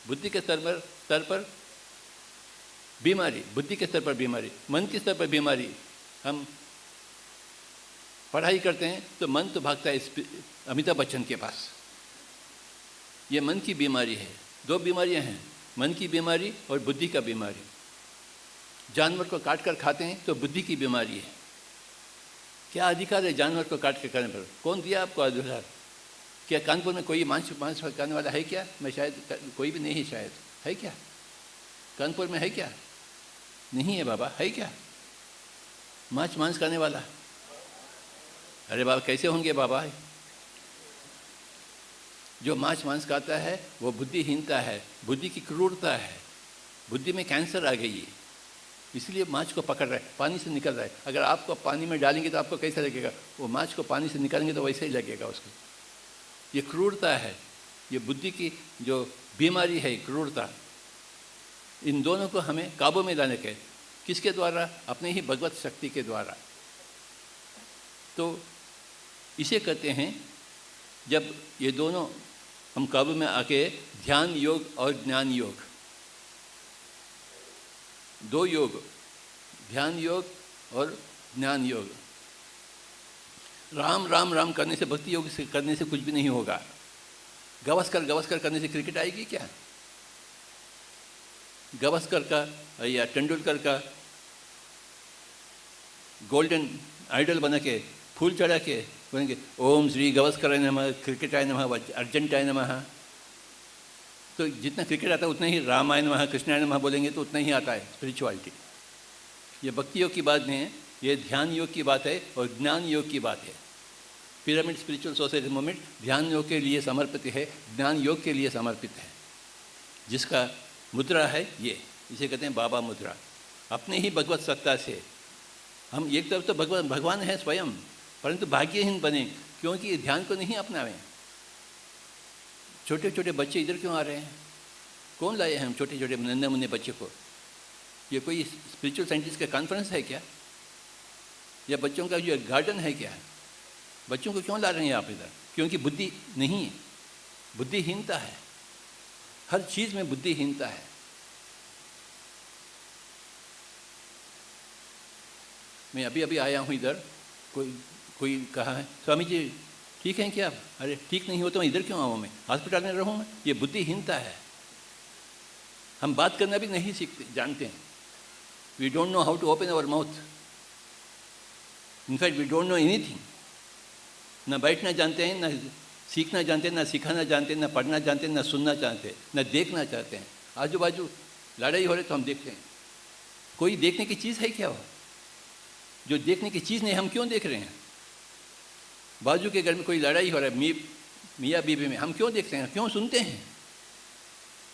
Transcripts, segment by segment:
बुद्धि के स्तर पर बीमारी, बुद्धि के स्तर पर बीमारी, मन के स्तर पर बीमारी। हम पढ़ाई करते हैं तो मन तो भागता है अमिताभ बच्चन के पास। ये मन की बीमारी है। दो बीमारियां हैं, मन की बीमारी और बुद्धि का बीमारी। जानवर को काट कर खाते हैं तो बुद्धि की बीमारी है। क्या अधिकार है जानवर को काट कर खाने पर? कौन दिया आपको अधिकार? क्या कानपुर में कोई मांस खाने वाला है क्या? मैं शायद कोई भी नहीं है, शायद है क्या? कानपुर में है क्या? नहीं है बाबा, है क्या मांस खाने वाला? अरे बाबा कैसे होंगे बाबा? जो मांस खाता है वो बुद्धिहीनता है, बुद्धि की क्रूरता है, बुद्धि में कैंसर आ गई है, इसलिए मांस को पकड़ रहा है, पानी से निकल रहा है। अगर आपको पानी में डालेंगे तो आपको कैसा लगेगा? वो मांस को पानी से निकालेंगे तो वैसे ही लगेगा उसको। ये क्रूरता है, ये बुद्धि की जो बीमारी है, क्रूरता। इन दोनों को हमें काबू में लाने के, किसके द्वारा? अपने ही भगवत शक्ति के द्वारा। तो इसे कहते हैं, जब ये दोनों हम काबू में आके, ध्यान योग और ज्ञान योग, दो योग, ध्यान योग और ज्ञान योग। राम राम राम करने से, भक्ति योग से करने से कुछ भी नहीं होगा। गवास्कर करने से क्रिकेट आएगी क्या? गवास्कर का या तेंदुलकर का गोल्डन आइडल बना के, फूल चढ़ा के बोलेंगे ओम श्री गवास्कराय नमः, क्रिकेटाय नमः, अर्जेंटाय नमः। तो जितना क्रिकेट आता है उतना ही रामाय नमः, कृष्णाय नमः बोलेंगे तो उतना ही आता है स्पिरिचुअलिटी। ये भक्ति योग की बात नहीं है, ये ध्यान योग की बात है और ज्ञान योग की बात है। पिरामिड स्पिरिचुअल सोसाइटी मूवमेंट ध्यान योग के लिए समर्पित है, ज्ञान योग के लिए समर्पित है। जिसका मुद्रा है ये, इसे कहते हैं बाबा मुद्रा। अपने ही भगवत सत्ता से हम एक तरफ तो भगवान है स्वयं, परंतु भाग्यहीन बने क्योंकि ध्यान को नहीं अपनावें। छोटे छोटे बच्चे इधर क्यों आ रहे हैं? कौन लाए हैं हम छोटे छोटे नन्हे मुन्ने बच्चे को? ये कोई स्पिरिचुअल साइंटिस्ट का कॉन्फ्रेंस है क्या? या बच्चों का जो गार्डन है क्या? बच्चों को क्यों ला रहे हैं आप इधर? क्योंकि बुद्धि नहीं है, बुद्धिहीनता है, हर चीज़ में बुद्धिहीनता है। मैं अभी अभी आया हूँ इधर, कोई कहा है स्वामी जी ठीक है क्या? अरे ठीक नहीं हो तो मैं इधर क्यों आऊँ? मैं हॉस्पिटल में रहूँ? मैं ये बुद्धिहीनता है। हम बात करना भी नहीं सीखते, जानते हैं। We don't know how to open our mouth. In fact we don't know anything. ना बैठना जानते हैं, ना सीखना जानते हैं, ना सिखाना जानते हैं, ना पढ़ना जानते हैं, ना सुनना चाहते हैं, ना देखना चाहते हैं। आजू बाजू लड़ाई हो रही तो हम देखते हैं। कोई देखने की चीज़ है क्या? वो जो देखने की चीज़ नहीं, हम क्यों देख रहे हैं? बाजू के घर में कोई लड़ाई हो रहा है मियाँ बीवी में, हम क्यों देखते हैं, क्यों सुनते हैं?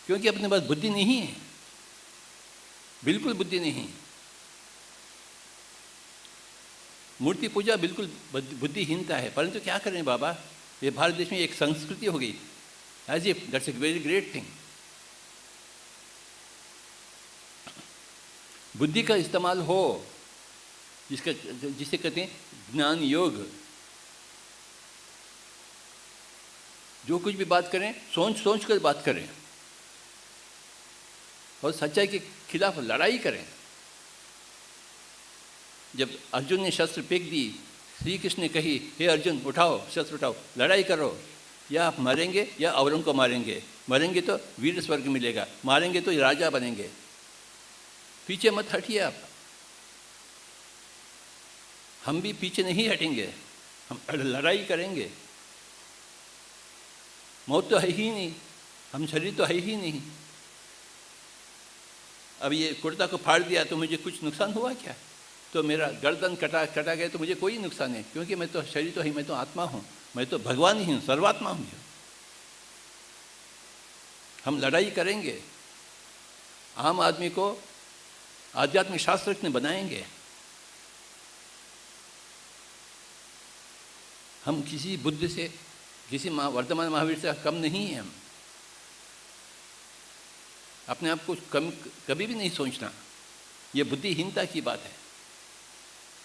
क्योंकि अपने पास बुद्धि नहीं है, बिल्कुल बुद्धि नहीं। मूर्ति पूजा बिल्कुल बुद्धिहीनता है। परंतु क्या करें बाबा, ये भारत देश में एक संस्कृति हो गई, as if that's a very great thing. बुद्धि का इस्तेमाल हो, जिसे कहते हैं ज्ञान योग। जो कुछ भी बात करें सोच कर बात करें और सच्चाई के खिलाफ लड़ाई करें। जब अर्जुन ने शस्त्र फेंक दी, श्री कृष्ण ने कही हे अर्जुन उठाओ शस्त्र उठाओ, लड़ाई करो, या आप मरेंगे या औरों को मारेंगे। मरेंगे तो वीर स्वर्ग मिलेगा, मारेंगे तो राजा बनेंगे। पीछे मत हटिए आप। हम भी पीछे नहीं हटेंगे, हम लड़ाई करेंगे। मौत तो है ही नहीं, हम शरीर तो है ही नहीं। अब ये कुर्ता को फाड़ दिया तो मुझे कुछ नुकसान हुआ क्या? तो मेरा गर्दन कटा गया तो मुझे कोई नुकसान नहीं, क्योंकि मैं तो शरीर तो ही, मैं तो आत्मा हूँ, मैं तो भगवान ही हूँ, सर्वात्मा हूँ। हम लड़ाई करेंगे। आम आदमी को आध्यात्मिक शास्त्रज्ञ बनाएंगे। हम किसी बुद्ध से, किसी वर्तमान महावीर से कम नहीं है। हम अपने आप को कम कभी भी नहीं सोचना, ये बुद्धिहीनता की बात है।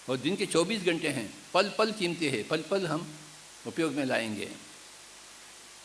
और दिन के 24 घंटे हैं, पल पल कीमती है, पल पल हम उपयोग में लाएंगे।